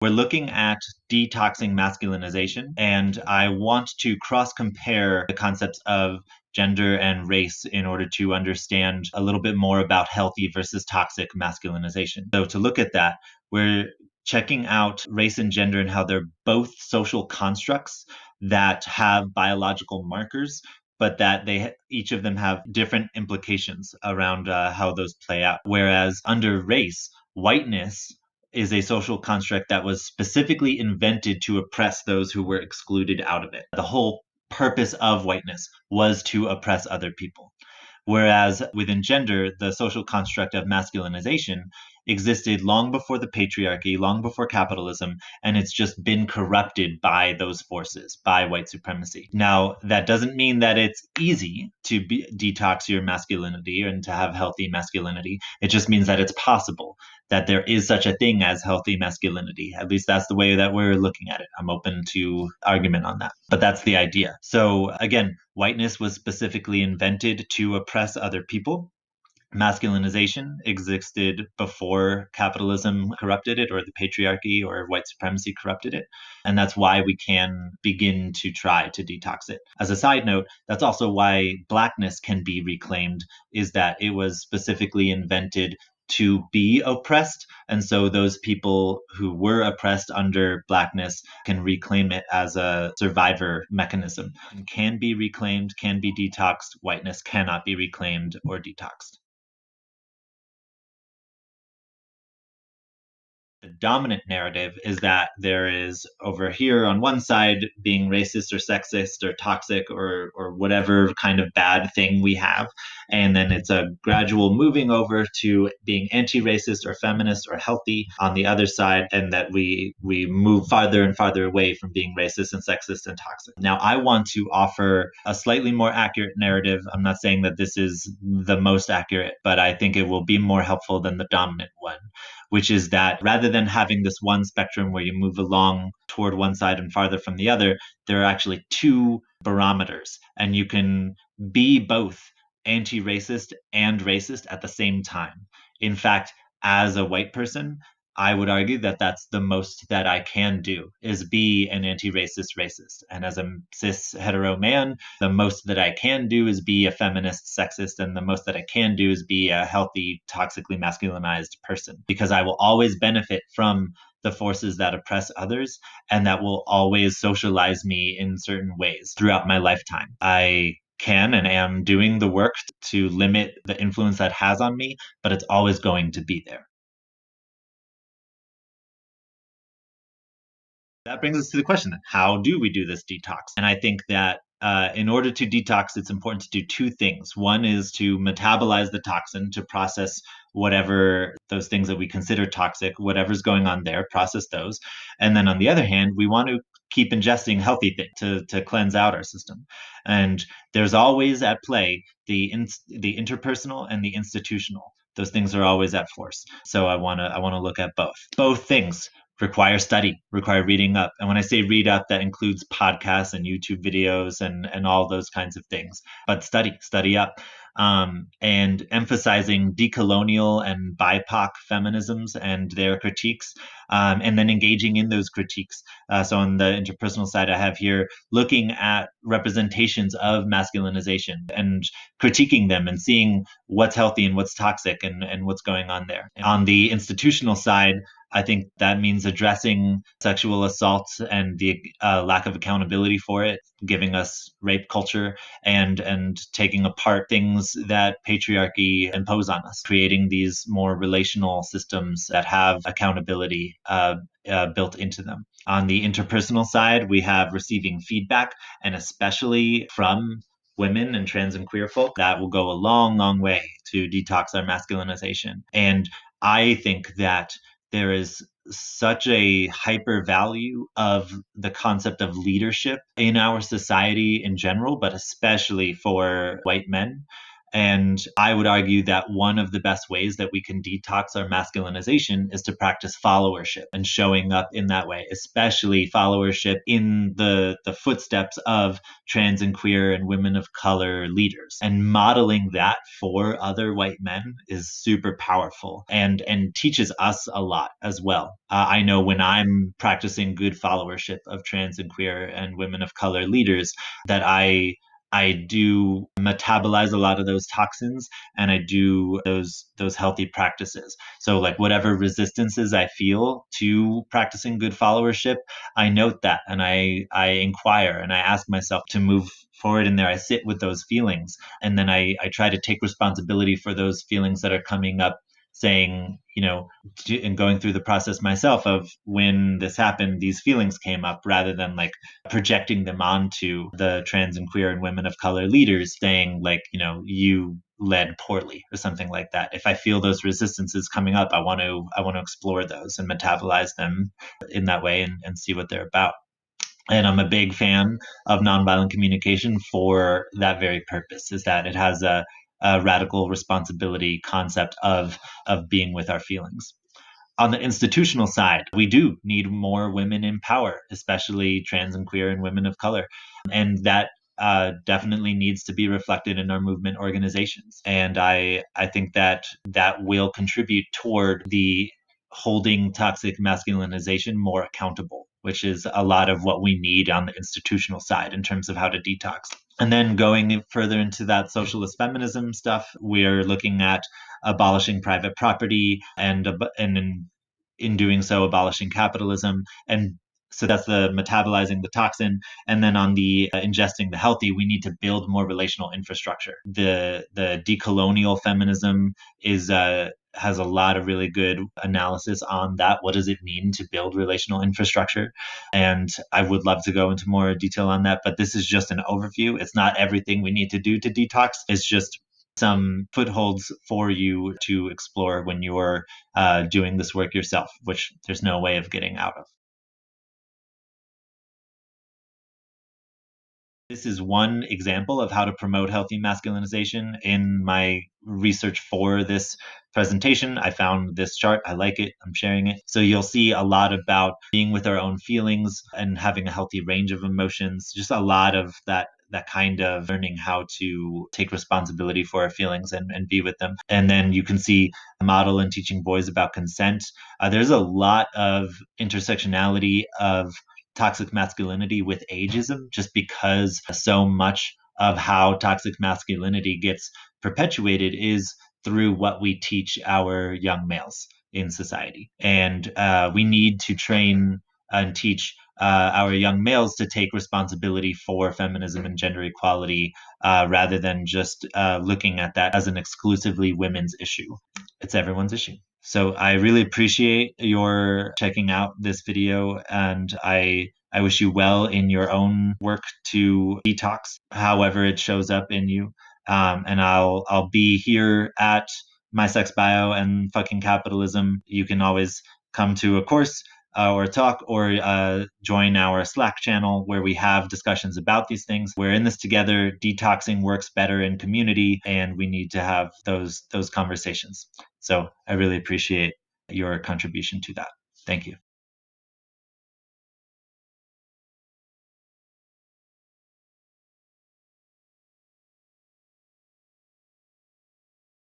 We're looking at detoxing masculinization, and I want to cross-compare the concepts of gender and race in order to understand a little bit more about healthy versus toxic masculinization. So to look at that, we're checking out race and gender and how they're both social constructs that have biological markers, but that each of them have different implications around how those play out. Whereas under race, whiteness is a social construct that was specifically invented to oppress those who were excluded out of it. The whole purpose of whiteness was to oppress other people. Whereas within gender, the social construct of masculinization existed long before the patriarchy, long before capitalism, and it's just been corrupted by those forces, by white supremacy. Now, that doesn't mean that it's easy to detox your masculinity and to have healthy masculinity. It just means that it's possible, that there is such a thing as healthy masculinity. At least that's the way that we're looking at it. I'm open to argument on that, but that's the idea. So again, whiteness was specifically invented to oppress other people. Masculinization existed before capitalism corrupted it, or the patriarchy or white supremacy corrupted it. And that's why we can begin to try to detox it. As a side note, that's also why blackness can be reclaimed, is that it was specifically invented to be oppressed. And so those people who were oppressed under blackness can reclaim it as a survivor mechanism. And can be reclaimed, can be detoxed. Whiteness cannot be reclaimed or detoxed. The dominant narrative is that there is over here on one side being racist or sexist or toxic or whatever kind of bad thing we have. And then it's a gradual moving over to being anti-racist or feminist or healthy on the other side, and that we move farther and farther away from being racist and sexist and toxic. Now, I want to offer a slightly more accurate narrative. I'm not saying that this is the most accurate, but I think it will be more helpful than the dominant one, which is that rather than having this one spectrum where you move along toward one side and farther from the other, there are actually two barometers, and you can be both anti-racist and racist at the same time. In fact, as a white person, I would argue that that's the most that I can do, is be an anti-racist racist. And as a cis hetero man, the most that I can do is be a feminist sexist, and the most that I can do is be a healthy, toxically masculinized person, because I will always benefit from the forces that oppress others, and that will always socialize me in certain ways throughout my lifetime. I can and am doing the work to limit the influence that has on me, but it's always going to be there. That brings us to the question, how do we do this detox? And I think that in order to detox, it's important to do two things. One is to metabolize the toxin, to process whatever those things that we consider toxic, whatever's going on there, process those. And then on the other hand, we want to keep ingesting healthy things to cleanse out our system. And there's always at play the interpersonal and the institutional. Those things are always at force. So I want to look at both. Both things require study, require reading up. And when I say read up, that includes podcasts and YouTube videos and all those kinds of things. But study up. And emphasizing decolonial and BIPOC feminisms and their critiques, and then engaging in those critiques. So on the interpersonal side, I have here looking at representations of masculinization and critiquing them and seeing what's healthy and what's toxic and what's going on there. On the institutional side, I think that means addressing sexual assault and the lack of accountability for it, giving us rape culture, and taking apart things that patriarchy impose on us, creating these more relational systems that have accountability built into them. On the interpersonal side, we have receiving feedback, and especially from women and trans and queer folk, that will go a long, long way to detox our masculinization. And I think that there is such a hyper value of the concept of leadership in our society in general, but especially for white men. And I would argue that one of the best ways that we can detox our masculinization is to practice followership and showing up in that way, especially followership in the footsteps of trans and queer and women of color leaders. And modeling that for other white men is super powerful and teaches us a lot as well. I know when I'm practicing good followership of trans and queer and women of color leaders that I do metabolize a lot of those toxins and I do those healthy practices. So like whatever resistances I feel to practicing good followership, I note that and I inquire and I ask myself to move forward in there. I sit with those feelings and then I try to take responsibility for those feelings that are coming up, saying, and going through the process myself of when this happened, these feelings came up, rather than like projecting them onto the trans and queer and women of color leaders, saying like, you led poorly or something like that. If I feel those resistances coming up, I want to explore those and metabolize them in that way and see what they're about. And I'm a big fan of nonviolent communication for that very purpose, is that it has a radical responsibility concept of being with our feelings. On the institutional side, we do need more women in power, especially trans and queer and women of color. And that definitely needs to be reflected in our movement organizations. And I think that will contribute toward the holding toxic masculinization more accountable, which is a lot of what we need on the institutional side in terms of how to detox. And then going further into that socialist feminism stuff, we're looking at abolishing private property and in doing so abolishing capitalism. And so that's the metabolizing the toxin. And then on the ingesting the healthy, we need to build more relational infrastructure. The decolonial feminism is has a lot of really good analysis on that. What does it mean to build relational infrastructure? And I would love to go into more detail on that, but this is just an overview. It's not everything we need to do to detox. It's just some footholds for you to explore when you're doing this work yourself, which there's no way of getting out of. This is one example of how to promote healthy masculinization. In my research for this presentation, I found this chart. I like it. I'm sharing it. So you'll see a lot about being with our own feelings and having a healthy range of emotions, just a lot of that kind of learning how to take responsibility for our feelings and be with them. And then you can see a model and teaching boys about consent. There's a lot of intersectionality of toxic masculinity with ageism, just because so much of how toxic masculinity gets perpetuated is through what we teach our young males in society. And we need to train and teach our young males to take responsibility for feminism and gender equality, rather than just looking at that as an exclusively women's issue. It's everyone's issue. So I really appreciate your checking out this video, and I wish you well in your own work to detox, however it shows up in you. And I'll be here at My Sex Bio and Fucking Capitalism. You can always come to a course or a talk, or join our Slack channel where we have discussions about these things. We're in this together. Detoxing works better in community, and we need to have those conversations. So I really appreciate your contribution to that. Thank you.